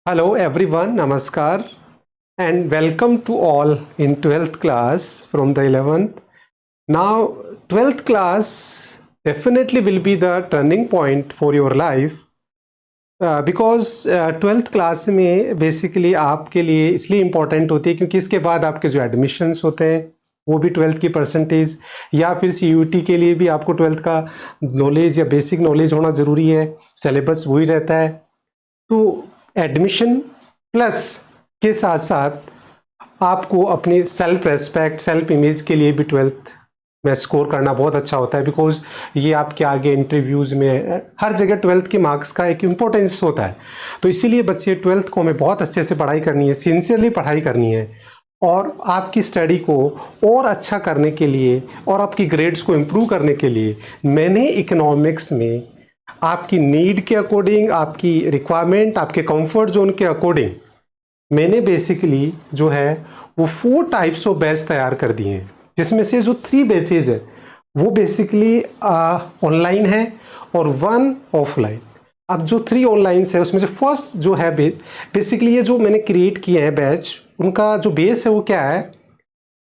Hello everyone, Namaskar and welcome to all in 12th class from the 11th. Now 12th class definitely will be the turning point for your life because 12th class में basically आपके लिए इसलिए important होती है क्योंकि इसके बाद आपके जो एडमिशन्स होते हैं वो भी 12th की परसेंटेज या फिर CUT के लिए भी आपको 12th का नॉलेज या बेसिक नॉलेज होना ज़रूरी है। सिलेबस वही रहता है, तो एडमिशन प्लस के साथ साथ आपको अपने सेल्फ रेस्पेक्ट सेल्फ इमेज के लिए भी 12th में स्कोर करना बहुत अच्छा होता है बिकॉज ये आपके आगे इंटरव्यूज़ में हर जगह 12th के मार्क्स का एक इम्पोर्टेंस होता है। तो इसीलिए बच्चे 12th को हमें बहुत अच्छे से पढ़ाई करनी है, सिंसियरली पढ़ाई करनी है और आपकी स्टडी को और अच्छा करने के लिए और आपकी ग्रेड्स को इम्प्रूव करने के लिए मैंने इकोनॉमिक्स में आपकी नीड के अकॉर्डिंग, आपकी रिक्वायरमेंट, आपके कंफर्ट जोन के अकॉर्डिंग मैंने बेसिकली जो है वो 4 टाइप्स ऑफ बैच तैयार कर दिए हैं, जिसमें से जो 3 बैचेज है वो बेसिकली ऑनलाइन है और 1 ऑफलाइन। अब जो 3 ऑनलाइन है उसमें से फर्स्ट जो है बेसिकली ये जो मैंने क्रिएट किए हैं बैच, उनका जो बेस है वो क्या है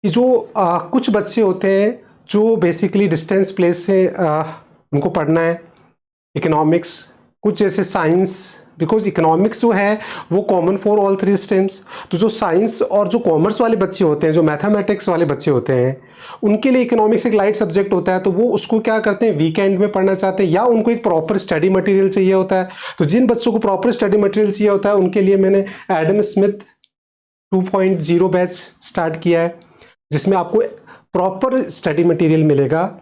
कि जो कुछ बच्चे होते हैं जो बेसिकली डिस्टेंस प्लेस से उनको पढ़ना है इकोनॉमिक्स, कुछ जैसे साइंस, बिकॉज इकोनॉमिक्स जो है वो कॉमन फॉर ऑल 3 स्ट्रीम्स। तो जो साइंस और जो कॉमर्स वाले बच्चे होते हैं, जो मैथमेटिक्स वाले बच्चे होते हैं, उनके लिए इकोनॉमिक्स एक लाइट सब्जेक्ट होता है, तो वो उसको क्या करते हैं वीकेंड में पढ़ना चाहते हैं या उनको एक प्रॉपर स्टडी मटेरियल चाहिए होता है। तो जिन बच्चों को प्रॉपर स्टडी मटेरियल चाहिए होता है उनके लिए मैंने एडम स्मिथ 2.0 बैच स्टार्ट किया है, जिसमें आपको प्रॉपर स्टडी मटेरियल मिलेगा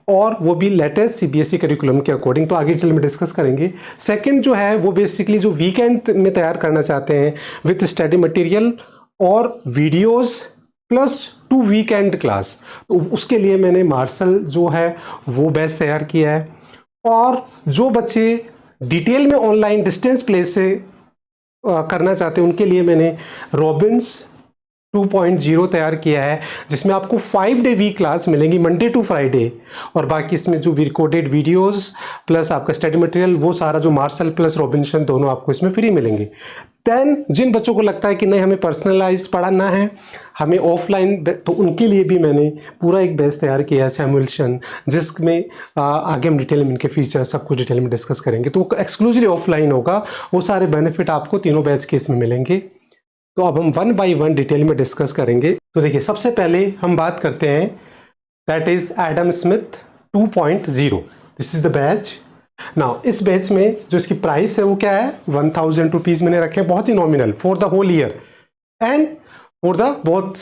और वो भी लेटेस्ट CBSE करिकुलम के अकॉर्डिंग। तो आगे डिटेल में डिस्कस करेंगे। सेकंड जो है वो बेसिकली जो वीकेंड में तैयार करना चाहते हैं विथ स्टडी मटेरियल और वीडियोस प्लस 2 वीकेंड क्लास, तो उसके लिए मैंने मार्शल जो है वो बैच तैयार किया है। और जो बच्चे डिटेल में ऑनलाइन डिस्टेंस प्लेस से करना चाहते हैं उनके लिए मैंने रॉबिन्स 2.0 तैयार किया है, जिसमें आपको 5 डे वीक क्लास मिलेंगी मंडे टू फ्राइडे, और बाकी इसमें जो भी रिकॉर्डेड वीडियोस प्लस आपका स्टडी मटेरियल वो सारा जो मार्शल प्लस रॉबिन्सन दोनों आपको इसमें फ्री मिलेंगे। देन जिन बच्चों को लगता है कि नहीं हमें पर्सनलाइज पढ़ाना है, हमें ऑफलाइन, तो उनके लिए भी मैंने पूरा एक बैच तैयार किया है सैमुअल्सन, जिसमें आगे हम डिटेल में इनके फीचर सब कुछ डिटेल में डिस्कस करेंगे। तो एक्सक्लूसिवली ऑफलाइन होगा, वो सारे बेनिफिट आपको तीनों बैच के इसमें मिलेंगे। तो अब हम 1 बाय 1 डिटेल में डिस्कस करेंगे। तो देखिए सबसे पहले हम बात करते हैं that is Adam Smith 2.0। This is the batch. Now इस बैच में जो इसकी प्राइस है वो क्या है 1000 रुपीज मैंने रखे हैं, बहुत ही nominal for the whole year and for the both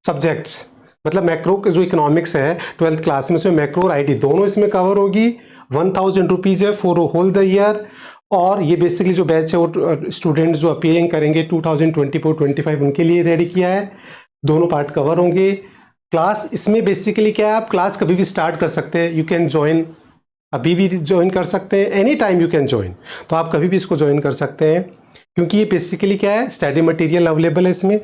subjects. मतलब मैक्रो जो इकोनॉमिक्स है 12th क्लास में, उसमें मैक्रो और IT दोनों इसमें कवर होगी। 1000 रुपीज है फॉर होल द ईयर। और ये बेसिकली जो बैच है वो स्टूडेंट्स जो अपीयरिंग करेंगे 2024-25 उनके लिए रेडी किया है। दोनों पार्ट कवर होंगे। क्लास इसमें बेसिकली क्या है, आप क्लास कभी भी स्टार्ट कर सकते हैं, यू कैन ज्वाइन, अभी भी ज्वाइन कर सकते हैं, any time you can join. तो आप कभी भी इसको ज्वाइन कर सकते हैं क्योंकि ये बेसिकली क्या है स्टडी मटेरियल अवेलेबल है इसमें,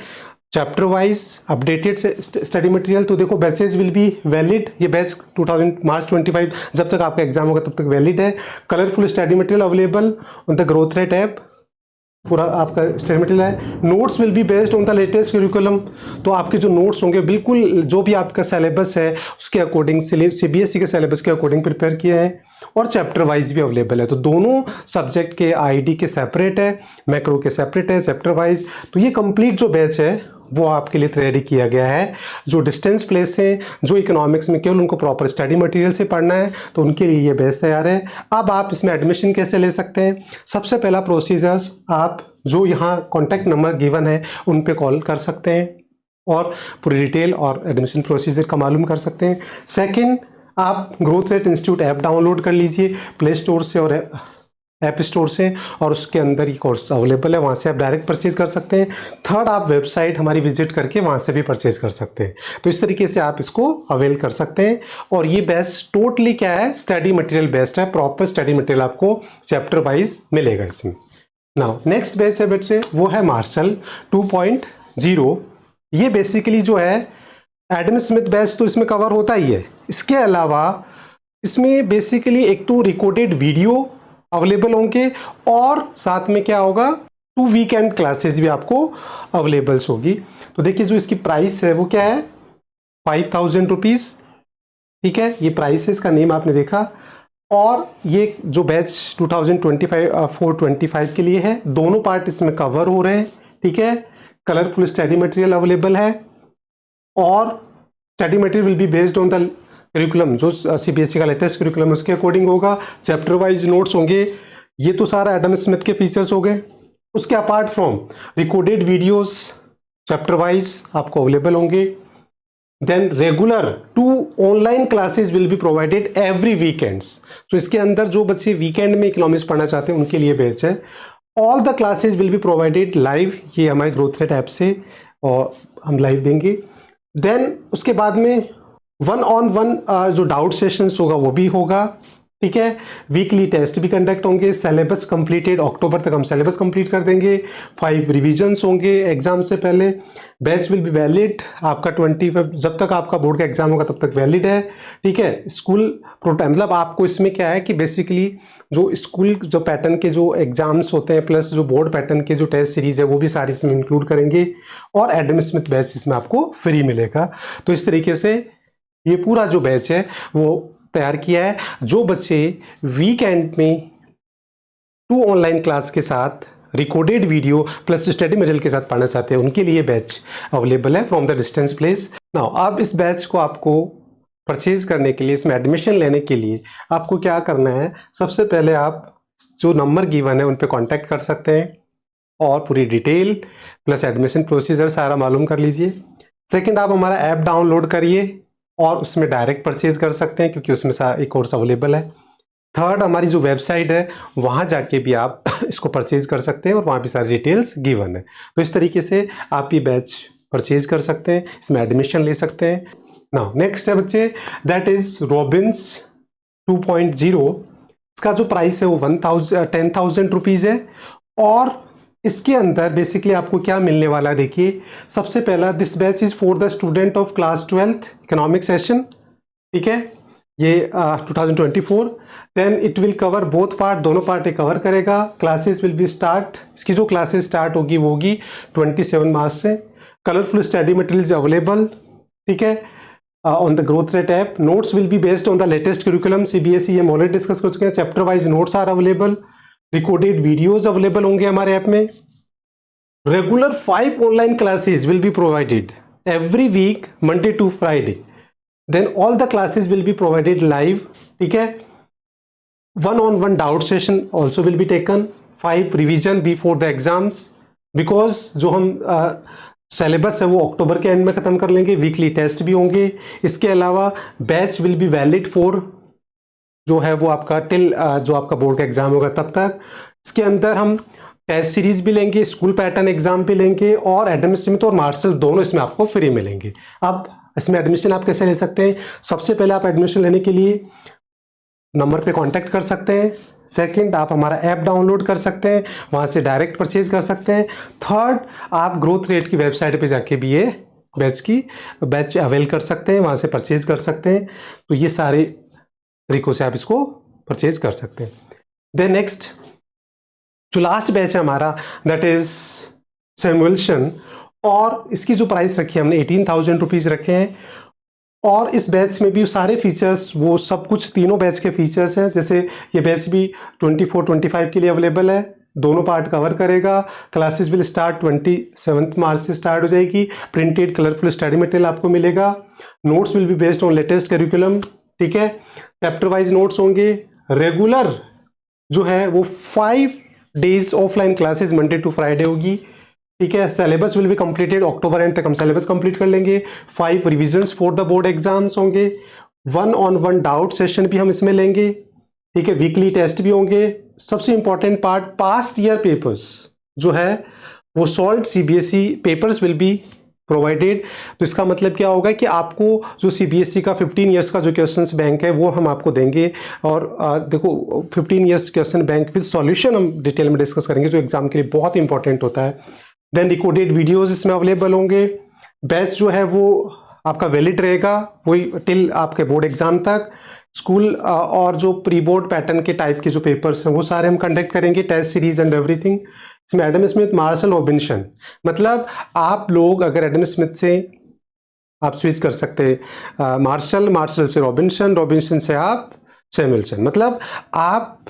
chapter wise updated study material. तो देखो बैचेज विल बी वैलिड, ये बैच 2000 मार्च 25 जब तक आपका एग्जाम होगा तब तक वैलिड है। Colourful study material available on the growth rate app, पूरा आपका स्टडी मटेरियल है। Notes will be based on the latest curriculum, तो आपके जो नोट्स होंगे बिल्कुल जो भी आपका सिलेबस है उसके अकॉर्डिंग, CBSE के सिलेबस के अकॉर्डिंग प्रिपेयर किया है। और चैप्टर वाइज भी अवेलेबल है, तो दोनों सब्जेक्ट के ID के सेपरेट है, मैक्रो के सेपरेट है चैप्टर वाइज। तो ये कंप्लीट जो बैच है वो आपके लिए रेडी किया गया है। जो डिस्टेंस प्लेस है, जो इकोनॉमिक्स में केवल उनको प्रॉपर स्टडी मटेरियल से पढ़ना है, तो उनके लिए ये बैच तैयार है। अब आप इसमें एडमिशन कैसे ले सकते हैं? सबसे पहला प्रोसीजर्स, आप जो यहाँ कॉन्टैक्ट नंबर गिवन है उन पे कॉल कर सकते हैं और पूरी डिटेल और एडमिशन प्रोसीजर का मालूम कर सकते हैं। सेकेंड, आप growth rate institute app download कर लीजिए प्ले स्टोर से और ऐप स्टोर से, और उसके अंदर ये कोर्स अवेलेबल है, वहाँ से आप डायरेक्ट परचेज कर सकते हैं। थर्ड, आप वेबसाइट हमारी विजिट करके वहाँ से भी परचेज कर सकते हैं। तो इस तरीके से आप इसको अवेल कर सकते हैं। और ये बैच टोटली क्या है स्टडी मटेरियल बेस्ड है, प्रॉपर स्टडी मटेरियल आपको चैप्टर वाइज मिलेगा इसमें। नाउ नेक्स्ट बैच है बच्चे, वो है मार्शल 2.0। ये बेसिकली जो है एडम स्मिथ बैच तो इसमें कवर होता ही है, इसके अलावा इसमें बेसिकली एक तो रिकॉर्डेड वीडियो अवेलेबल होंगे और साथ में क्या होगा 2 वीकेंड क्लासेस भी आपको अवेलेबल्स होगी। तो देखिए जो इसकी प्राइस है वो क्या है, 5000 रुपीज़। ठीक है, ये प्राइस है, इसका नेम आपने देखा। और ये जो बैच 425 के लिए है, दोनों पार्ट इसमें कवर हो रहे हैं। ठीक है, कलरफुल स्टडी मटेरियल अवेलेबल है और study material will be based on the curriculum, जो सीबीएसई का लेटेस्ट करिकुलम है उसके अकॉर्डिंग होगा। चैप्टर वाइज नोट्स होंगे। ये तो सारा एडम स्मिथ के फीचर्स हो गए। उसके apart from recorded videos chapter wise आपको अवेलेबल होंगे। Then regular 2 online classes will be provided every weekends. तो इसके अंदर जो बच्चे वीकेंड में इकोनॉमिक्स पढ़ना चाहते हैं उनके लिए बेस्ट है। All the classes will be provided live, ये हमारे ग्रोथ रेट ऐप से और हम लाइव देंगे। देन उसके बाद में 1-on-1 जो डाउट सेशंस होगा वो भी होगा। ठीक है, वीकली टेस्ट भी कंडक्ट होंगे। सिलेबस कंप्लीटेड, अक्टूबर तक हम सिलेबस कंप्लीट कर देंगे। 5 रिविजन्स होंगे एग्जाम से पहले। बैच विल बी वैलिड आपका 25, जब तक आपका बोर्ड का एग्जाम होगा तब तक वैलिड है। ठीक है, स्कूल प्रोटाइम, मतलब आपको इसमें क्या है कि बेसिकली जो स्कूल जो पैटर्न के जो एग्जाम्स होते हैं प्लस जो बोर्ड पैटर्न के जो टेस्ट सीरीज है वो भी सारी इसमें इंक्लूड करेंगे और एडम स्मिथ बैच इसमें आपको फ्री मिलेगा। तो इस तरीके से ये पूरा जो बैच है वो तैयार किया है। जो बच्चे वीकेंड में 2 ऑनलाइन क्लास के साथ recorded video plus study material के साथ पढ़ना चाहते हैं उनके लिए बैच अवेलेबल है from the distance place. Now अब इस बैच को आपको परचेज करने के लिए, इसमें एडमिशन लेने के लिए आपको क्या करना है, सबसे पहले आप जो नंबर गिवन है उन पे कांटेक्ट कर सकते हैं और पूरी डिटेल प्लस एडमिशन प्रोसीजर सारा मालूम कर लीजिए। सेकंड, आप हमारा ऐप डाउनलोड करिए और उसमें डायरेक्ट परचेज कर सकते हैं क्योंकि उसमें एक कोर्स अवेलेबल है। थर्ड, हमारी जो वेबसाइट है वहाँ जाके भी आप इसको परचेज कर सकते हैं और वहाँ भी सारी डिटेल्स गिवन है। तो इस तरीके से आप ये बैच परचेज कर सकते हैं, इसमें एडमिशन ले सकते हैं। नाउ नेक्स्ट है बच्चे, दैट इज रॉबिन्स 2.0। इसका जो प्राइस है वो 10,000 रुपीज़ है और इसके अंदर बेसिकली आपको क्या मिलने वाला है, देखिए सबसे पहला, this batch is for the student of class 12th economic session. ठीक है, ये 2024। Then it will cover both part, दोनों पार्ट कवर करेगा। क्लासेस विल बी स्टार्ट, इसकी जो क्लासेस स्टार्ट होगी वो होगी 27 मार्च से। Colourful study materials available. ठीक है, on the growth rate app. Notes will be based on the latest curriculum CBSE, हम ऑलरेडी डिस्कस कर चुके हैं। Chapter wise notes are available. Recorded videos available होंगे हमारे ऐप में। Regular 5 online classes will be provided every week, Monday to Friday. Then all the classes will be provided live. ठीक है, 1-on-1 doubt session also will be taken. 5 revision before the exams, because जो हम syllabus है वो अक्टूबर के and में खत्म कर लेंगे। वीकली टेस्ट भी होंगे। इसके अलावा batch will be valid for जो है वो आपका टिल जो आपका बोर्ड का एग्जाम होगा तब तक। इसके अंदर हम टेस्ट सीरीज भी लेंगे, स्कूल पैटर्न एग्जाम भी लेंगे और एडम स्मिथ और मार्शल दोनों इसमें आपको फ्री मिलेंगे। अब इसमें एडमिशन आप कैसे ले सकते हैं, सबसे पहले आप एडमिशन लेने के लिए नंबर पे कांटेक्ट कर सकते हैं। सेकंड, आप हमारा ऐप डाउनलोड कर सकते हैं, वहाँ से डायरेक्ट परचेज कर सकते हैं। थर्ड, आप ग्रोथ रेट की वेबसाइट पे जाके भी ये बैच अवेल कर सकते हैं, वहाँ से परचेज कर सकते हैं। तो ये सारे तरीकों से आप इसको परचेज कर सकते हैं। देन नेक्स्ट जो लास्ट बैच है हमारा, दैट इज सैमुअल्सन, और इसकी जो प्राइस रखी है हमने 18,000 रुपीज़ रखे हैं। और इस बैच में भी सारे फीचर्स, वो सब कुछ तीनों बैच के फीचर्स हैं। जैसे ये बैच भी 24-25 के लिए अवेलेबल है, दोनों पार्ट कवर करेगा। क्लासेस विल स्टार्ट 27 मार्च से स्टार्ट हो जाएगी। प्रिंटेड कलरफुल स्टडी मटेरियल आपको मिलेगा। Notes will be based on latest curriculum. ठीक है, चैप्टर वाइज नोट्स होंगे। रेगुलर जो है वो 5 days offline classes Monday to Friday होगी। ठीक है, syllabus will be completed, October end तक हम सिलेबस कंप्लीट कर लेंगे। 5 revisions for the board exams होंगे। 1-on-1 डाउट सेशन भी हम इसमें लेंगे। ठीक है, वीकली टेस्ट भी होंगे। सबसे important part, past year papers जो है वो solve CBSE papers will be provided. तो इसका मतलब क्या होगा कि आपको जो सीबीएसई का 15 ईयर्स का जो क्वेश्चंस बैंक है वो हम आपको देंगे। और देखो 15 years question bank with solution हम डिटेल में डिस्कस करेंगे, जो एग्जाम के लिए बहुत इंपॉर्टेंट होता है। देन रिकॉर्डेड वीडियोस इसमें अवेलेबल होंगे। बैच जो है वो आपका वैलिड रहेगा वही टिल आपके बोर्ड एग्जाम तक। स्कूल और जो प्री बोर्ड पैटर्न के टाइप के जो पेपर्स हैं वो सारे हम कंडक्ट करेंगे, टेस्ट सीरीज एंड एवरीथिंग। इसमें एडम स्मिथ, मार्शल, रॉबिन्सन, मतलब आप लोग अगर एडम स्मिथ से आप स्विच कर सकते हैं मार्शल से रॉबिन्सन, रॉबिन्सन से आप सैमुअलसन, मतलब आप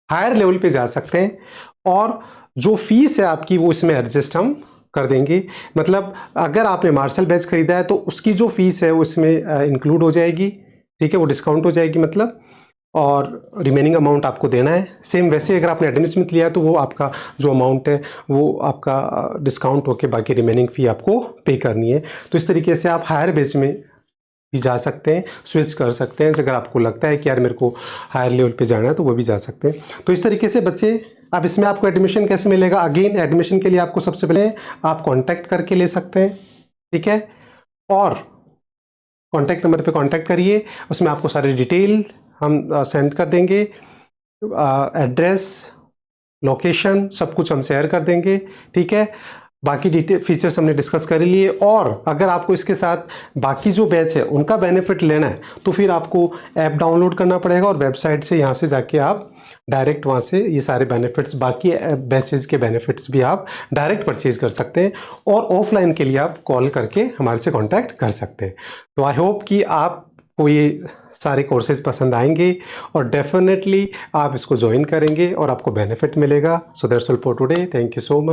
हायर लेवल पे जा सकते हैं। और जो फीस है आपकी वो इसमें एडजस्ट हम कर देंगे। मतलब अगर आपने मार्शल बैच खरीदा है तो उसकी जो फीस है वो इसमें इंक्लूड हो जाएगी, ठीक है, वो डिस्काउंट हो जाएगी मतलब, और रिमेनिंग अमाउंट आपको देना है। सेम वैसे अगर आपने एडम स्मिथ लिया है तो वो आपका जो अमाउंट है वो आपका डिस्काउंट होकर बाकी रिमेनिंग फ़ी आपको पे करनी है। तो इस तरीके से आप हायर बैच में भी जा सकते हैं, स्विच कर सकते हैं। अगर आपको लगता है कि यार मेरे को हायर लेवल पे जाना है तो वो भी जा सकते हैं। तो इस तरीके से बच्चे, अब इसमें आपको एडमिशन कैसे मिलेगा? अगेन एडमिशन के लिए आपको सबसे पहले आप कांटेक्ट करके ले सकते हैं, ठीक है, और कांटेक्ट नंबर पे कांटेक्ट करिए, उसमें आपको सारी डिटेल हम सेंड कर देंगे, एड्रेस, लोकेशन, सब कुछ हम शेयर कर देंगे, ठीक है। बाकी डिटेल फीचर्स हमने डिस्कस कर लिए। और अगर आपको इसके साथ बाकी जो बैच है उनका बेनिफिट लेना है तो फिर आपको ऐप डाउनलोड करना पड़ेगा और वेबसाइट से यहाँ से जाके आप डायरेक्ट वहाँ से ये सारे बेनिफिट्स, बाकी बैचेज के बेनिफिट्स भी आप डायरेक्ट परचेज कर सकते हैं। और ऑफलाइन के लिए आप कॉल करके हमारे से कॉन्टैक्ट कर सकते हैं। तो आई होप कि आपको ये सारे कोर्सेज पसंद आएंगे और डेफिनेटली आप इसको ज्वाइन करेंगे और आपको बेनिफिट मिलेगा। So that's all for today, thank you so much.